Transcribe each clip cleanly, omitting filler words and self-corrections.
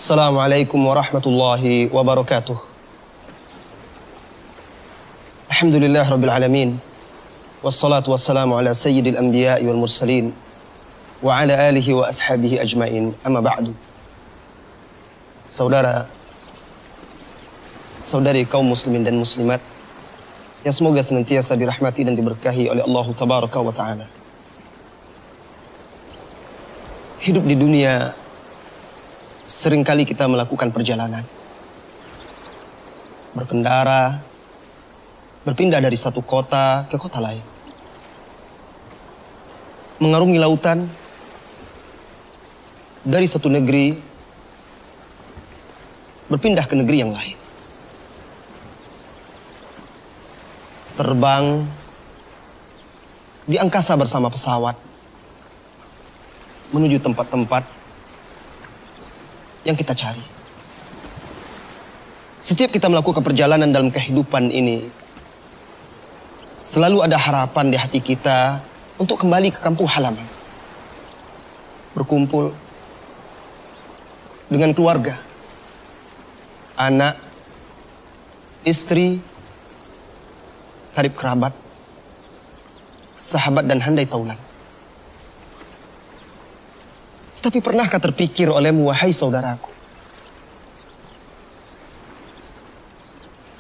Assalamualaikum warahmatullahi wabarakatuh. Alhamdulillah rabbil alamin. Wassalatu wassalamu ala sayyidil anbiya'i wal mursalin wa ala alihi wa ashabihi ajmain. Amma ba'du. Saudari kaum muslimin dan muslimat yang semoga senantiasa dirahmati dan diberkahi oleh Allah tabaraka wa ta'ala. Hidup di dunia seringkali kita melakukan perjalanan, berkendara, berpindah dari satu kota ke kota lain, mengarungi lautan, dari satu negeri berpindah ke negeri yang lain, terbang di angkasa bersama pesawat menuju tempat-tempat yang kita cari. Setiap kita melakukan perjalanan dalam kehidupan ini, selalu ada harapan di hati kita untuk kembali ke kampung halaman, berkumpul dengan keluarga, anak, istri, karib kerabat, sahabat dan handai taulan. Tapi pernahkah terpikir olehmu, wahai saudaraku,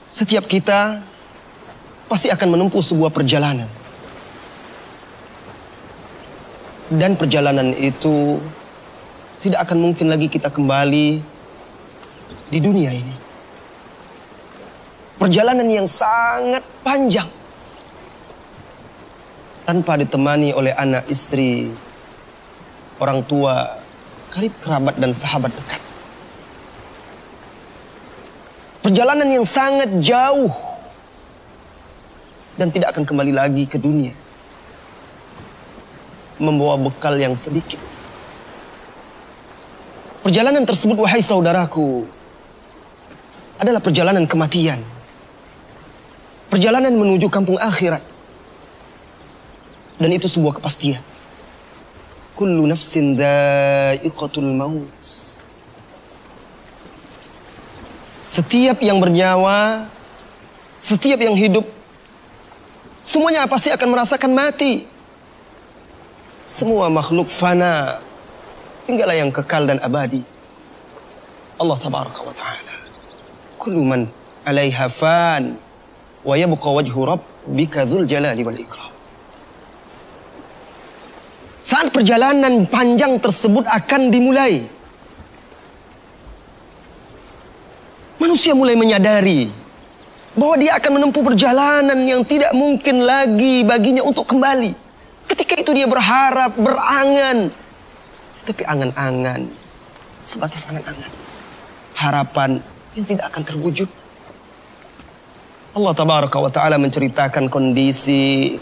setiap kita pasti akan menempuh sebuah perjalanan. Dan perjalanan itu tidak akan mungkin lagi kita kembali di dunia ini. Perjalanan yang sangat panjang, tanpa ditemani oleh anak, istri, orang tua, karib kerabat dan sahabat dekat. Perjalanan yang sangat jauh dan tidak akan kembali lagi ke dunia, membawa bekal yang sedikit. Perjalanan tersebut, wahai saudaraku, adalah perjalanan kematian, perjalanan menuju kampung akhirat. Dan itu sebuah kepastian. Kullu nafsin dha'iqatul maut. Setiap yang bernyawa, setiap yang hidup, semuanya pasti akan merasakan mati. Semua makhluk fana, tinggallah yang kekal dan abadi. Allah tabaraka wa ta'ala. Kullu man 'alaiha fan wa yabqa wajhu rabbika dzul jalali wal ikram. Saat perjalanan panjang tersebut akan dimulai, manusia mulai menyadari bahwa dia akan menempuh perjalanan yang tidak mungkin lagi baginya untuk kembali. Ketika itu dia berharap, berangan, tetapi angan-angan sebatas angan-angan, harapan yang tidak akan terwujud. Allah tabaraka wa ta'ala menceritakan kondisi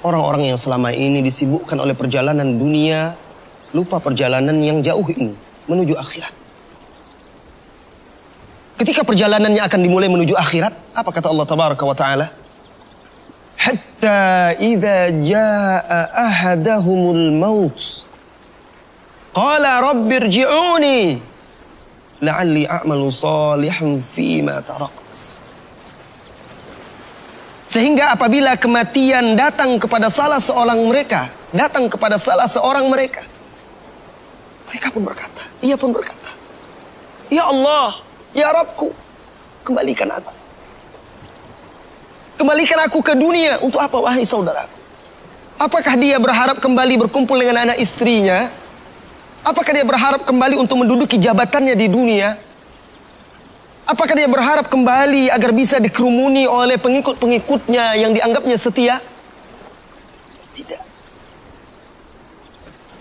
orang-orang yang selama ini disibukkan oleh perjalanan dunia, lupa perjalanan yang jauh ini menuju akhirat. Ketika perjalanannya akan dimulai menuju akhirat, apa kata Allah tabaraka wa ta'ala? Hatta idza jaa ahadahumul maut qala rabbirji'uni la'alli a'malu salihan fima tarakt. Sehingga apabila kematian datang kepada salah seorang mereka, mereka pun berkata, ia pun berkata, ya Allah, ya Rabbku, kembalikan aku. Kembalikan aku ke dunia. Untuk apa, wahai saudaraku? Apakah dia berharap kembali berkumpul dengan anak istrinya? Apakah dia berharap kembali untuk menduduki jabatannya di dunia? Apakah dia berharap kembali agar bisa dikerumuni oleh pengikut-pengikutnya yang dianggapnya setia? Tidak.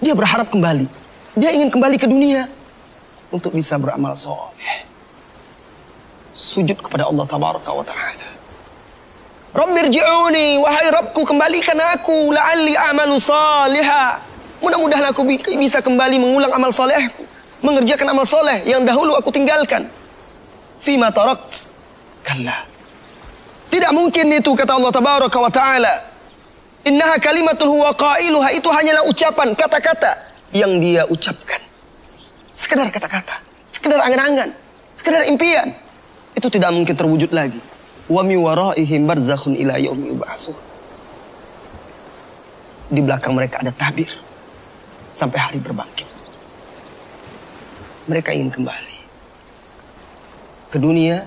Dia berharap kembali. Dia ingin kembali ke dunia untuk bisa beramal soleh, sujud kepada Allah tabaraka wa ta'ala. Rabbirji'uni, wahai Rabbku, kembalikan aku, la'alli a'malu salihah. Mudah-mudahan aku bisa kembali mengulang amal solehku, mengerjakan amal soleh yang dahulu aku tinggalkan. Fima tarakt. Kalla. Tidak mungkin itu, kata Allah tabaraka wa ta'ala. Innaha kalimatul huwa qailuha, itu hanyalah ucapan, kata-kata yang dia ucapkan. sekedar kata-kata, sekedar angan-angan, sekedar impian. Itu tidak mungkin terwujud lagi. Wa mi waraihim barzakhun ila yaumi yub'atsun. Di belakang mereka ada tabir sampai hari berbangkit. Mereka ingin kembali ke dunia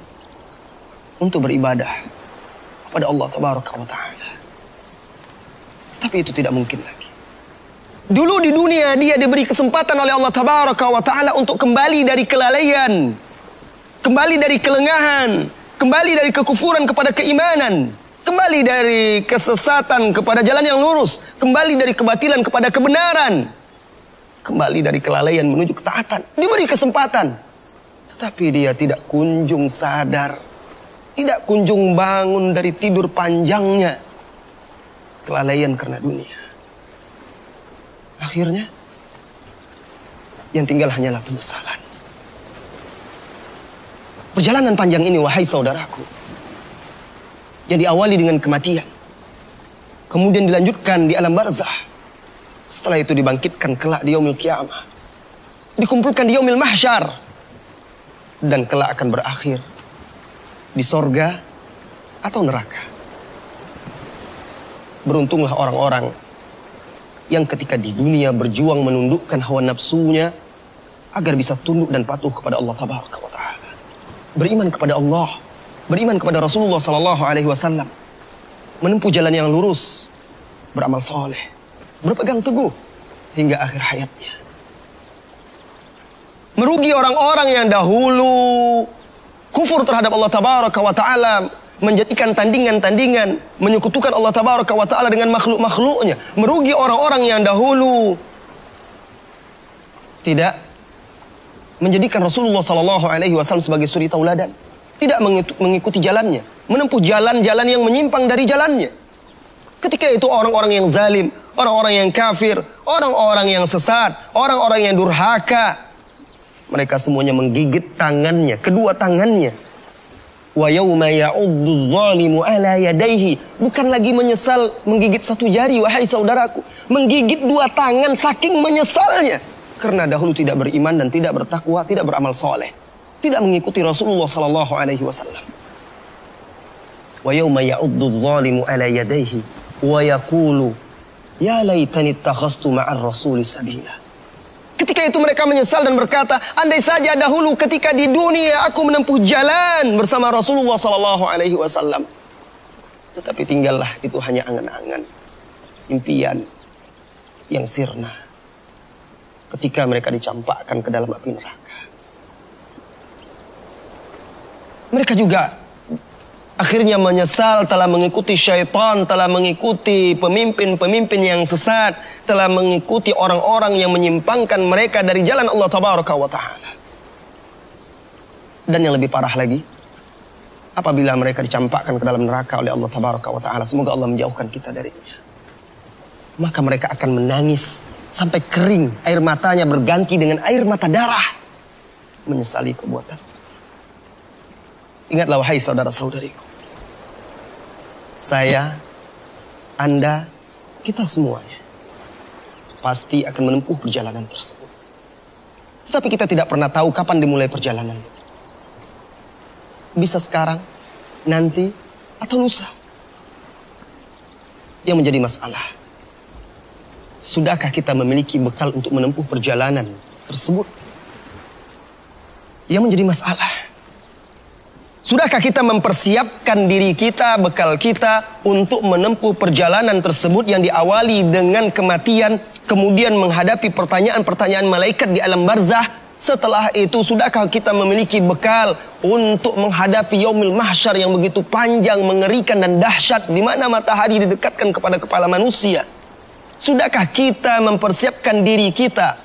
untuk beribadah kepada Allah Tabaraka wa Ta'ala. Tetapi itu tidak mungkin lagi. Dulu di dunia dia diberi kesempatan oleh Allah Tabaraka wa Ta'ala untuk kembali dari kelalaian, kembali dari kelengahan, kembali dari kekufuran kepada keimanan, kembali dari kesesatan kepada jalan yang lurus, kembali dari kebatilan kepada kebenaran, kembali dari kelalaian menuju ketaatan. Diberi kesempatan, tetapi dia tidak kunjung sadar, tidak kunjung bangun dari tidur panjangnya. Kelalaian karena dunia. Akhirnya yang tinggal hanyalah penyesalan. Perjalanan panjang ini, wahai saudaraku, yang diawali dengan kematian, kemudian dilanjutkan di alam barzah, setelah itu dibangkitkan kelak di yaumil qiyamah, dikumpulkan di yaumil mahsyar, dan kelak akan berakhir di sorga atau neraka. Beruntunglah orang-orang yang ketika di dunia berjuang menundukkan hawa nafsunya agar bisa tunduk dan patuh kepada Allah Tabaraka wa Ta'ala. Beriman kepada Allah, beriman kepada Rasulullah Sallallahu Alaihi Wasallam, menempuh jalan yang lurus, beramal soleh, berpegang teguh hingga akhir hayatnya. Merugi orang-orang yang dahulu kufur terhadap Allah Tabaraka wa Ta'ala, menjadikan tandingan-tandingan, menyekutukan Allah Tabaraka wa Ta'ala dengan makhluk-makhluknya. Merugi orang-orang yang dahulu tidak menjadikan Rasulullah Sallallahu Alaihi Wasallam sebagai suri tauladan, tidak mengikuti jalannya, menempuh jalan-jalan yang menyimpang dari jalannya. Ketika itu orang-orang yang zalim, orang-orang yang kafir, orang-orang yang sesat, orang-orang yang durhaka, mereka semuanya menggigit tangannya, kedua tangannya. Wa yauma ya'uddu dzalimu ala yadayhi. Bukan lagi menyesal menggigit satu jari, wahai saudaraku, menggigit dua tangan saking menyesalnya. Karena dahulu tidak beriman dan tidak bertakwa, tidak beramal soleh, tidak mengikuti Rasulullah Sallallahu Alaihi Wasallam. Wa yauma ya'uddu dzalimu ala yadayhi wa yaqulu ya laitani ittakhastu ma'ar rasuli sabila. Ketika itu mereka menyesal dan berkata, andai saja dahulu ketika di dunia aku menempuh jalan bersama Rasulullah Sallallahu Alaihi Wasallam. Tetapi tinggallah itu hanya angan-angan, impian yang sirna. Ketika mereka dicampakkan ke dalam api neraka, mereka juga akhirnya menyesal telah mengikuti syaitan, telah mengikuti pemimpin-pemimpin yang sesat, telah mengikuti orang-orang yang menyimpangkan mereka dari jalan Allah Tabaraka wa Ta'ala. Dan yang lebih parah lagi, apabila mereka dicampakkan ke dalam neraka oleh Allah Tabaraka wa Ta'ala, semoga Allah menjauhkan kita darinya, maka mereka akan menangis sampai kering, air matanya berganti dengan air mata darah, menyesali perbuatan. Ingatlah wahai saudara-saudariku, saya, Anda, kita semuanya pasti akan menempuh perjalanan tersebut. Tetapi kita tidak pernah tahu kapan dimulai perjalanan itu. Bisa sekarang, nanti, atau lusa. Yang menjadi masalah, sudahkah kita memiliki bekal untuk menempuh perjalanan tersebut? Yang menjadi masalah, sudahkah kita mempersiapkan diri kita, bekal kita untuk menempuh perjalanan tersebut yang diawali dengan kematian, kemudian menghadapi pertanyaan-pertanyaan malaikat di alam barzah. Setelah itu, sudahkah kita memiliki bekal untuk menghadapi yaumil mahsyar yang begitu panjang, mengerikan dan dahsyat, di mana matahari didekatkan kepada kepala manusia? Sudahkah kita mempersiapkan diri kita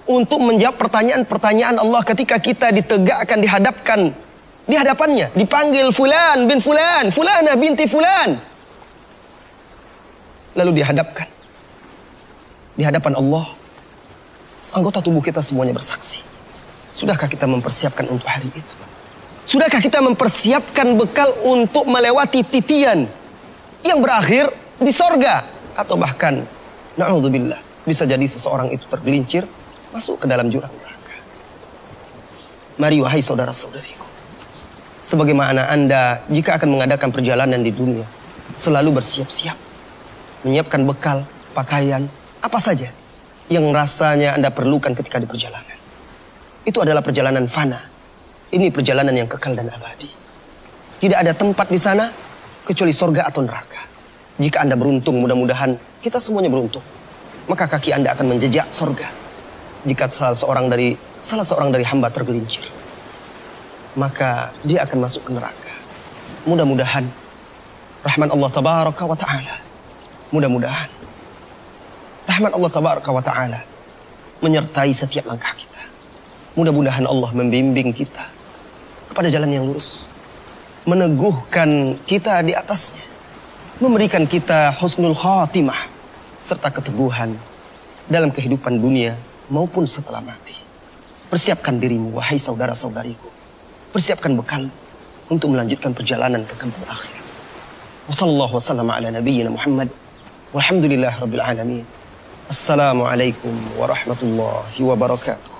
untuk menjawab pertanyaan-pertanyaan Allah ketika kita ditegakkan, dihadapkan di hadapannya, dipanggil fulan bin fulan, fulana binti fulan, lalu dihadapkan di hadapan Allah, anggota tubuh kita semuanya bersaksi. Sudahkah kita mempersiapkan untuk hari itu? Sudahkah kita mempersiapkan bekal untuk melewati titian yang berakhir di sorga, atau bahkan na'udzubillah bisa jadi seseorang itu tergelincir masuk ke dalam jurang neraka? Mari wahai saudara-saudariku, sebagaimana Anda jika akan mengadakan perjalanan di dunia, selalu bersiap-siap, menyiapkan bekal, pakaian, apa saja yang rasanya Anda perlukan ketika di perjalanan. Itu adalah perjalanan fana. Ini perjalanan yang kekal dan abadi. Tidak ada tempat di sana kecuali sorga atau neraka. Jika Anda beruntung, mudah-mudahan kita semuanya beruntung, maka kaki Anda akan menjejak sorga. Jika salah seorang dari hamba tergelincir, maka dia akan masuk ke neraka. Mudah-mudahan rahmat Allah tabaraka wa ta'ala, mudah-mudahan rahmat Allah tabaraka wa ta'ala menyertai setiap langkah kita. Mudah-mudahan Allah membimbing kita kepada jalan yang lurus, meneguhkan kita di atasnya, memberikan kita husnul khatimah serta keteguhan dalam kehidupan dunia maupun setelah mati. Persiapkan dirimu wahai saudara-saudariku, persiapkan bekal untuk melanjutkan perjalanan ke kampung akhirat. Wassallallahu wasallam ala nabiyyina Muhammad walhamdulillah rabbil alamin. Assalamualaikum warahmatullahi wabarakatuh.